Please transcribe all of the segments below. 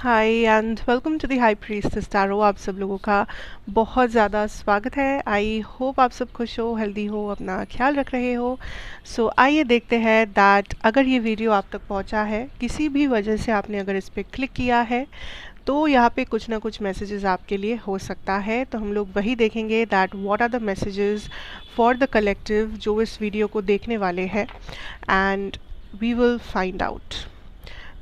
Hi and welcome to the high priestess tarot. आप सब लोगों का बहुत ज़्यादा स्वागत है। आई होप आप सब खुश हो, हेल्दी हो, अपना ख्याल रख रहे हो। सो आइए देखते हैं दैट अगर ये वीडियो आप तक पहुंचा है, किसी भी वजह से आपने अगर इस पर क्लिक किया है, तो यहाँ पे कुछ ना कुछ मैसेजेस आपके लिए हो सकता है। तो हम लोग वही देखेंगे that what are the messages for the collective जो इस वीडियो को देखने वाले हैं, and we will find out.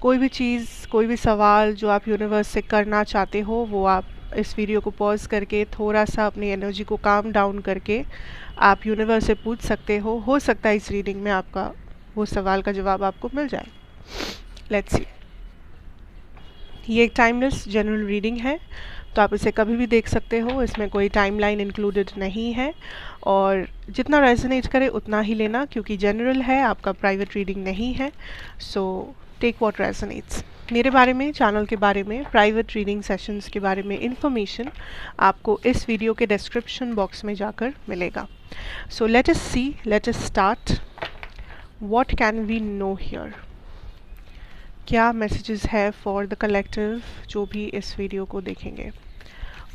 कोई भी चीज़, कोई भी सवाल जो आप यूनिवर्स से करना चाहते हो, वो आप इस वीडियो को पॉज करके थोड़ा सा अपनी एनर्जी को काम डाउन करके आप यूनिवर्स से पूछ सकते हो सकता है इस रीडिंग में आपका वो सवाल का जवाब आपको मिल जाए। Let's see. ये एक टाइमलेस जनरल रीडिंग है, तो आप इसे कभी भी देख सकते हो। इसमें कोई टाइमलाइन इंक्लूडेड नहीं है, और जितना रेजोनेट करे उतना ही लेना, क्योंकि जनरल है, आपका प्राइवेट रीडिंग नहीं है। So take what resonates. मेरे बारे में, चैनल के बारे में, प्राइवेट रीडिंग सेशंस के बारे में इन्फॉर्मेशन आपको इस वीडियो के डिस्क्रिप्शन बॉक्स में जाकर मिलेगा। So let us see, let us start. What can we know here? क्या मैसेजेस है फॉर द कलेक्टिव जो भी इस वीडियो को देखेंगे?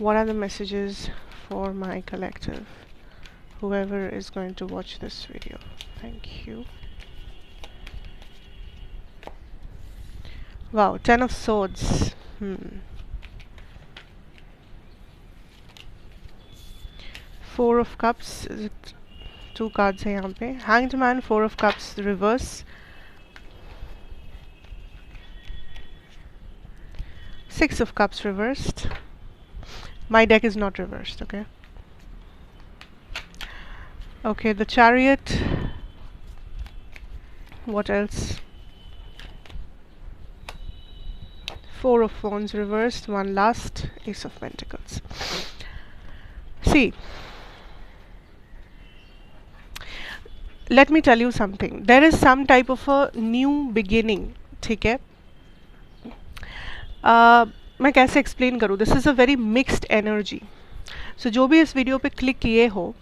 What are the messages for my collective, whoever is going to watch this video? Thank you. Wow, 10 of Swords. Four of Cups. Is it two cards है यहाँ पे? Hanged Man, Four of Cups, reverse. Six of Cups reversed. My deck is not reversed, okay? Okay, the Chariot. What else? Four of Wands reversed, one last, Ace of Pentacles. See, let me tell you something. There is some type of a new beginning, ठीक है? मैं कैसे explain करूँ? This is a very mixed energy. So जो भी इस video पे click किए हो,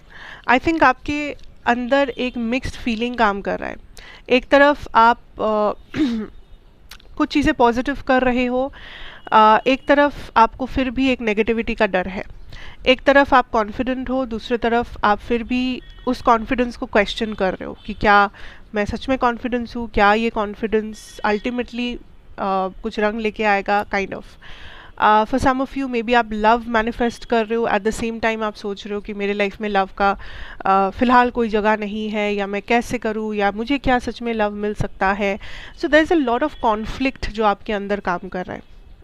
आई थिंक आपके अंदर एक मिक्स्ड फीलिंग काम कर रहा है। एक तरफ आप कुछ चीज़ें पॉजिटिव कर रहे हो, एक तरफ आपको फिर भी एक नेगेटिविटी का डर है। एक तरफ आप कॉन्फिडेंट हो, दूसरी तरफ आप फिर भी उस कॉन्फिडेंस को क्वेश्चन कर रहे हो कि क्या मैं सच में कॉन्फिडेंस हूँ, क्या ये कॉन्फिडेंस अल्टीमेटली कुछ रंग लेके आएगा, kind of. For some of you maybe आप लव मैनिफेस्ट कर रहे हो, एट द सेम टाइम आप सोच रहे हो कि मेरे लाइफ में लव का फ़िलहाल कोई जगह नहीं है, या मैं कैसे करूँ, या मुझे क्या सच में लव मिल सकता है। So there is a lot of conflict जो आपके अंदर काम कर रहा है।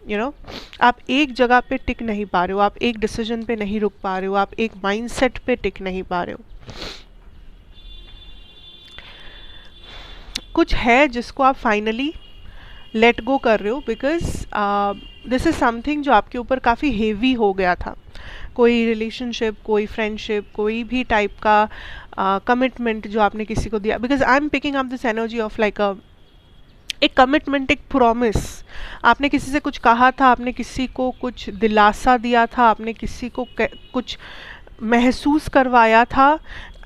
यू नो, आप एक जगह पे टिक नहीं पा रहे हो, आप एक डिसीजन पे नहीं रुक पा रहे हो, आप एक माइंडसेट पे टिक नहीं पा रहे हो। कुछ है जिसको आप फाइनली लेट गो कर रहे हो, बिकॉज दिस इज़ समथिंग जो आपके ऊपर काफ़ी हेवी हो गया था। कोई रिलेशनशिप, कोई फ्रेंडशिप, कोई भी टाइप का कमिटमेंट जो आपने किसी को दिया, because I am picking up this energy of like एक कमिटमेंट, एक प्रॉमिस। आपने किसी से कुछ कहा था, आपने किसी को कुछ दिलासा दिया था, आपने किसी को कुछ महसूस करवाया था,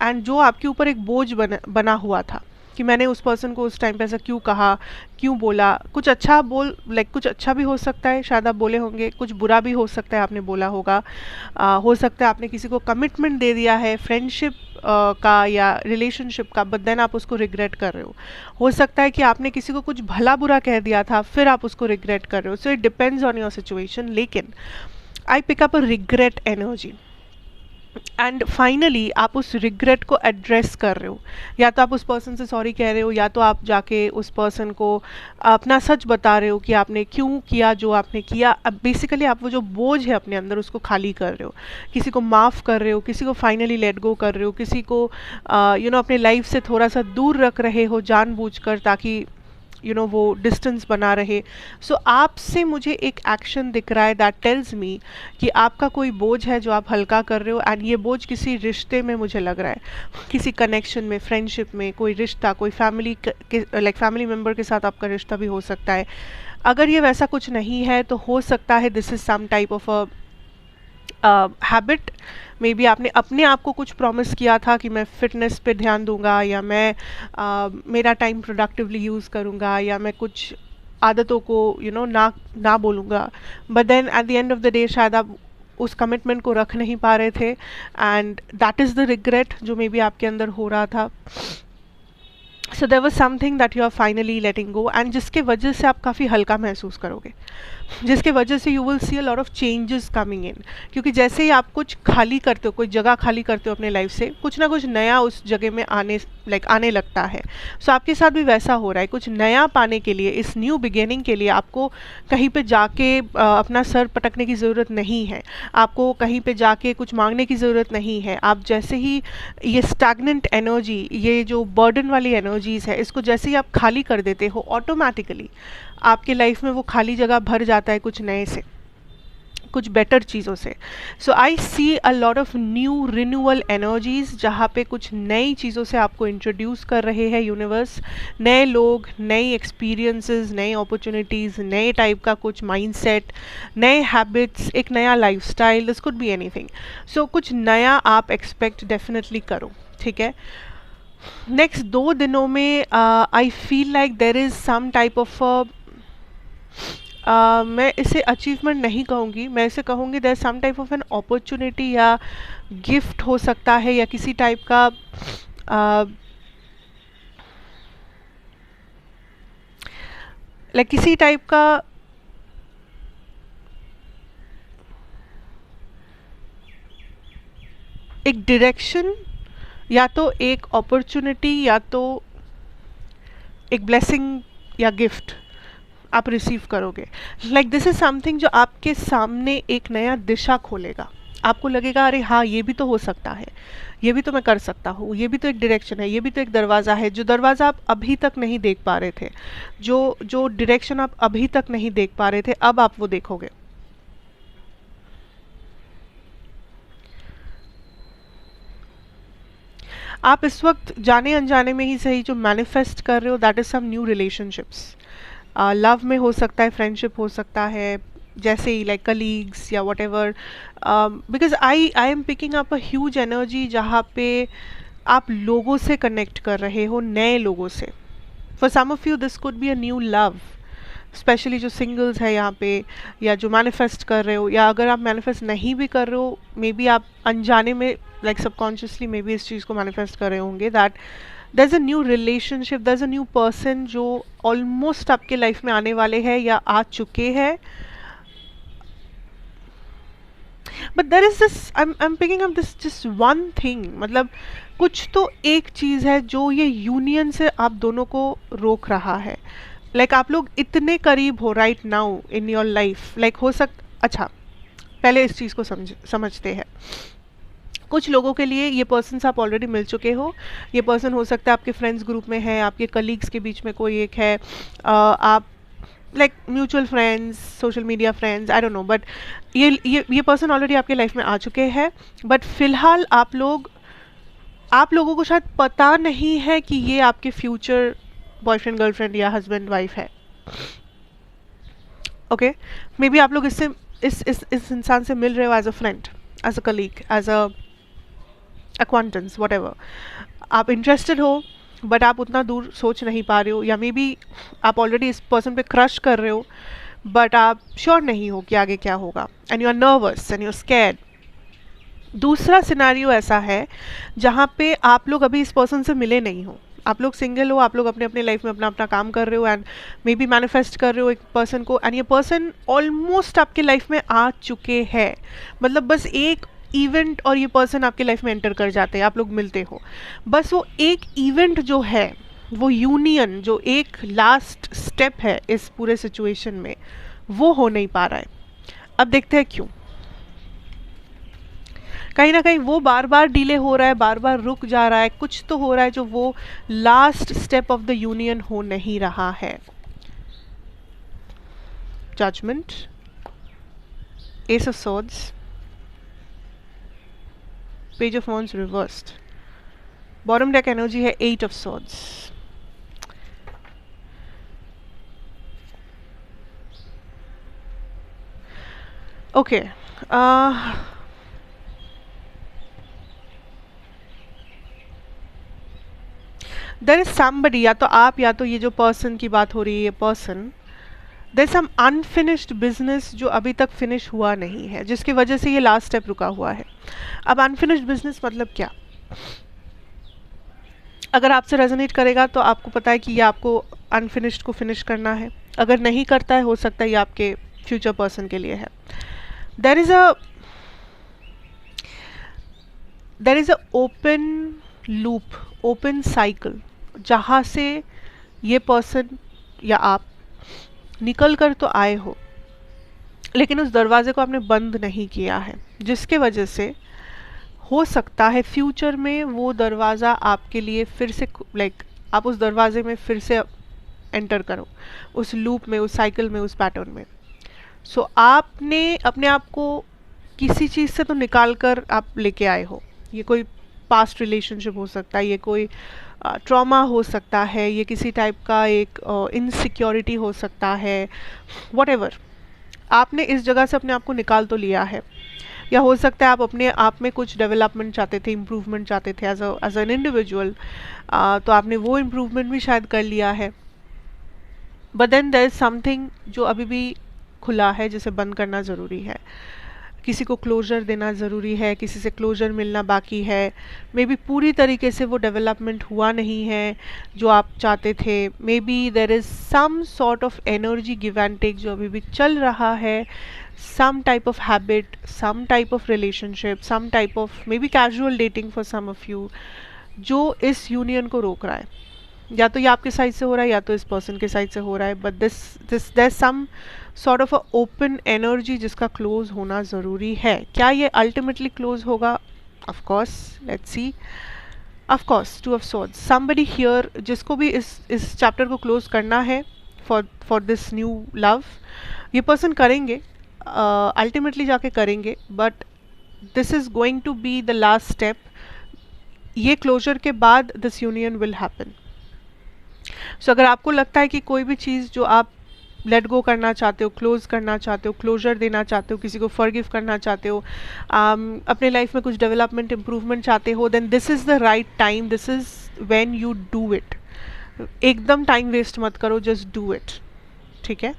एंड जो आपके ऊपर एक बोझ बना हुआ था कि मैंने उस पर्सन को उस टाइम पे ऐसा क्यों कहा, क्यों बोला। कुछ अच्छा कुछ अच्छा भी हो सकता है, शायद आप बोले होंगे, कुछ बुरा भी हो सकता है आपने बोला होगा। हो सकता है आपने किसी को कमिटमेंट दे दिया है, फ्रेंडशिप का या रिलेशनशिप का, बट देन आप उसको रिग्रेट कर रहे हो सकता है कि आपने किसी को कुछ भला बुरा कह दिया था, फिर आप उसको रिग्रेट कर रहे हो। So it depends on your situation, लेकिन I pick up a regret energy, and finally आप उस रिग्रेट को एड्रेस कर रहे हो। या तो आप उस पर्सन से सॉरी कह रहे हो, या तो आप जाके उस पर्सन को अपना सच बता रहे हो कि आपने क्यों किया जो आपने किया। अब बेसिकली आप वो जो बोझ है अपने अंदर उसको खाली कर रहे हो, किसी को माफ़ कर रहे हो, किसी को फाइनली लेट गो कर रहे हो, किसी को अपने लाइफ से थोड़ा सा दूर रख रहे हो जानबूझकर, ताकि वो डिस्टेंस बना रहे। सो आपसे मुझे एक एक्शन दिख रहा है दैट टेल्स मी कि आपका कोई बोझ है जो आप हल्का कर रहे हो, एंड ये बोझ किसी रिश्ते में मुझे लग रहा है, किसी कनेक्शन में, फ्रेंडशिप में, कोई रिश्ता, कोई फैमिली लाइक फैमिली मेम्बर के साथ आपका रिश्ता भी हो सकता है। अगर ये वैसा कुछ नहीं है तो हो सकता है this is some type of a habit. Maybe आपने अपने आप को कुछ प्रॉमिस किया था कि मैं फ़िटनेस पे ध्यान दूंगा, या मैं मेरा टाइम प्रोडक्टिवली यूज़ करूंगा, या मैं कुछ आदतों को ना ना बोलूँगा, but then at the end of the day शायद आप उस कमिटमेंट को रख नहीं पा रहे थे, and that is the regret जो मे बी आपके अंदर हो रहा था. So there was something that you are finally letting go, and जिसके वजह से आप काफ़ी हल्का महसूस करोगे, जिसके वजह से you will see a lot of changes coming in. क्योंकि जैसे ही आप कुछ खाली करते हो, कोई जगह खाली करते हो अपने लाइफ से, कुछ ना कुछ नया उस जगह में आने लगता है. सो आपके साथ भी वैसा हो रहा है. कुछ नया पाने के लिए, इस न्यू बिगिनिंग के लिए आपको कहीं पे जाके अपना सर पटकने की ज़रूरत नहीं है, आपको कहीं पे जाके कुछ मांगने की ज़रूरत नहीं है. आप जैसे ही ये स्टैग्नेंट एनर्जी, ये जो बर्डन वाली एनर्जीज़ है, इसको जैसे ही आप खाली कर देते हो, ऑटोमेटिकली आपके लाइफ में वो खाली जगह भर जाता है कुछ नए से, कुछ बेटर चीज़ों से. So I see a lot of new renewal energies, जहाँ पे कुछ नई चीज़ों से आपको इंट्रोड्यूस कर रहे हैं यूनिवर्स. नए लोग, नई एक्सपीरियंसेस, नई अपॉर्चुनिटीज़, नए टाइप का कुछ माइंडसेट, नए हैबिट्स, एक नया lifestyle, this could be anything. So कुछ नया आप एक्सपेक्ट डेफिनेटली करो. ठीक है. नेक्स्ट 2 दिनों में I feel like there is some type of मैं इसे अचीवमेंट नहीं कहूँगी, मैं इसे कहूँगी there some type of an opportunity, या गिफ्ट हो सकता है, या किसी टाइप का किसी टाइप का एक डायरेक्शन, या तो एक अपॉर्चुनिटी, या तो एक ब्लेसिंग या गिफ्ट आप रिसीव करोगे. दिस इज़ समथिंग जो आपके सामने एक नया दिशा खोलेगा. आपको लगेगा अरे हाँ, ये भी तो हो सकता है, ये भी तो मैं कर सकता हूँ, ये भी तो एक डायरेक्शन है, ये भी तो एक दरवाज़ा है. जो दरवाज़ा आप अभी तक नहीं देख पा रहे थे, जो डायरेक्शन आप अभी तक नहीं देख पा रहे थे, अब आप वो देखोगे. आप इस वक्त जाने अनजाने में ही सही जो मैनिफेस्ट कर रहे हो, that is some new relationships. Love में हो सकता है, फ्रेंडशिप हो सकता है, जैसे ही लाइक कलीग्स या whatever. Because I am picking up a huge energy जहाँ पे आप लोगों से कनेक्ट कर रहे हो, नए लोगों से. For some of you this could be a new love, specially जो सिंगल्स है यहाँ पे, या जो मैनिफेस्ट कर रहे हो, या अगर आप मैनिफेस्ट नहीं भी कर रहे हो, मे बी आप अनजाने में सबकॉन्शियसली मे बी इस चीज़ को मैनिफेस्ट कर रहे होंगे, that there is a new relationship, there is a new person जो ऑलमोस्ट आपके लाइफ में आने वाले हैं या आ चुके हैं. But there is this, I am picking up this just one thing. कुछ तो एक चीज़ है जो ये यूनियन से आप दोनों को रोक रहा है. आप लोग इतने करीब हो right now in your life. अच्छा, पहले इस चीज़ को समझते हैं. कुछ लोगों के लिए ये पर्सन्स आप ऑलरेडी मिल चुके हो. ये पर्सन हो सकता है आपके फ्रेंड्स ग्रुप में है, आपके कलीग्स के बीच में कोई एक है, आप mutual friends, social media friends, I don't know. But ये पर्सन ऑलरेडी आपके लाइफ में आ चुके हैं. बट फिलहाल आप लोगों को शायद पता नहीं है कि ये आपके फ्यूचर बॉयफ्रेंड, गर्लफ्रेंड या हस्बैंड वाइफ है. ओके, मे बी आप लोग इस इंसान से मिल रहे हो as a friend, as a colleague, as a acquaintance, whatever. आप इंटरेस्टेड हो, बट आप उतना दूर सोच नहीं पा रहे हो, या मे बी आप ऑलरेडी इस पर्सन पे क्रश कर रहे हो, बट आप श्योर नहीं हो कि आगे क्या होगा, and you are nervous and you are scared. दूसरा सिनेरियो ऐसा है जहाँ पे आप लोग अभी इस पर्सन से मिले नहीं हो, आप लोग सिंगल हो, आप लोग अपने अपने लाइफ में अपना अपना काम कर रहे हो, एंड मे बी मैनिफेस्ट कर रहे हो एक पर्सन को, एंड ये पर्सन ऑलमोस्ट आपके लाइफ में आ चुके हैं. बस एक इवेंट और ये पर्सन आपके लाइफ में एंटर कर जाते हैं, आप लोग मिलते हो. बस वो एक इवेंट जो है, वो यूनियन जो एक लास्ट स्टेप है इस पूरे सिचुएशन में, वो हो नहीं पा रहा है. अब देखते हैं क्यों. कहीं ना कहीं वो बार बार डिले हो रहा है, बार बार रुक जा रहा है. कुछ तो हो रहा है जो वो last step of the union हो नहीं रहा है. Judgement, ace of swords, page of wands reversed, bottom deck energy है 8 of swords. Okay, there is somebody, या तो आप या तो ये जो पर्सन की बात हो रही है, ये person there some unfinished business जो अभी तक फिनिश हुआ नहीं है, जिसकी वजह से ये लास्ट स्टेप रुका हुआ है। अब अनफिनिश्ड बिजनेस मतलब क्या? अगर आपसे रेजोनेट करेगा तो आपको पता है कि ये आपको अनफिनिश्ड को फिनिश करना है। अगर नहीं करता है, हो सकता है ये आपके फ्यूचर पर्सन के लिए है। There is a open loop, open cycle, जहाँ से ये पर्सन या आप निकल कर तो आए हो, लेकिन उस दरवाजे को आपने बंद नहीं किया है, जिसके वजह से हो सकता है फ्यूचर में वो दरवाज़ा आपके लिए फिर से आप उस दरवाजे में फिर से एंटर करो, उस लूप में, उस साइकिल में, उस पैटर्न में। सो आपने अपने आप को किसी चीज़ से तो निकाल कर आप लेके आए हो। ये कोई पास्ट रिलेशनशिप हो सकता है, ये कोई ट्रॉमा हो सकता है, ये किसी टाइप का एक इनसिक्योरिटी हो सकता है, व्हाटएवर। आपने इस जगह से अपने आप को निकाल तो लिया है। या हो सकता है आप अपने आप में कुछ डेवलपमेंट चाहते थे, इम्प्रूवमेंट चाहते थे एज एन इंडिविजुअल, तो आपने वो इम्प्रूवमेंट भी शायद कर लिया है। But then there is something जो अभी भी खुला है, जिसे बंद करना ज़रूरी है। किसी को क्लोजर देना ज़रूरी है, किसी से क्लोजर मिलना बाकी है। मे बी पूरी तरीके से वो डेवलपमेंट हुआ नहीं है जो आप चाहते थे। Maybe there is some sort of energy give and take जो अभी भी चल रहा है, some type of habit, some type of relationship, some type of maybe casual dating for some of you, जो इस यूनियन को रोक रहा है। या तो ये आपके साइड से हो रहा है, या तो इस पर्सन के साइड से हो रहा है। But this there some sort of a open energy जिसका क्लोज होना ज़रूरी है। क्या ये अल्टीमेटली क्लोज होगा? Of course, let's see. Of course, two of swords, somebody here जिसको भी इस चैप्टर को क्लोज करना है फॉर दिस न्यू लव, ये पर्सन करेंगे, अल्टीमेटली जाके करेंगे। But this is going to be the last step. ये क्लोजर के बाद दिस यूनियन विल हैपन। सो अगर आपको लगता है कि कोई भी चीज़ जो आप लेट गो करना चाहते हो, क्लोज करना चाहते हो, क्लोजर देना चाहते हो, किसी को फॉरगिव करना चाहते हो, अपने लाइफ में कुछ डेवलपमेंट, इम्प्रूवमेंट चाहते हो, then this is the right time, this is when you do it. एकदम टाइम वेस्ट मत करो, जस्ट डू इट। ठीक है?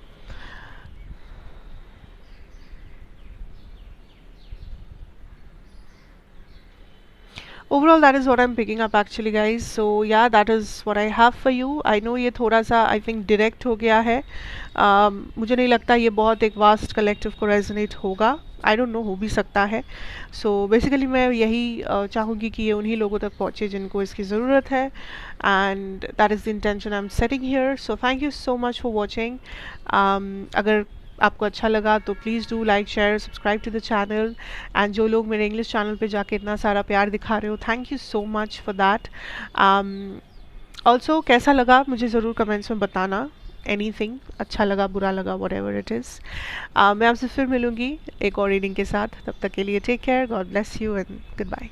Overall, that is what I'm picking up actually, guys. So yeah, that is what I have for you. I know ये थोड़ा सा I think direct हो गया है। मुझे नहीं लगता ये बहुत एक वास्ट कलेक्टिव को रेजोनेट होगा। आई डोंट नो, हो भी सकता है। सो बेसिकली मैं यही चाहूँगी कि ये उन्हीं लोगों तक पहुँचे जिनको इसकी ज़रूरत है, and that is the intention I am setting here. So thank you so much for watching. अगर आपको अच्छा लगा तो please do like, share, subscribe to the channel. And जो लोग मेरे इंग्लिश चैनल पे जाके इतना सारा प्यार दिखा रहे हो, thank you so much for that. Also कैसा लगा मुझे ज़रूर कमेंट्स में बताना। एनीथिंग, अच्छा लगा, बुरा लगा, व्हाटएवर इट इज़। मैं आपसे फिर मिलूँगी एक और रीडिंग के साथ। तब तक के लिए take care, God bless you and good bye.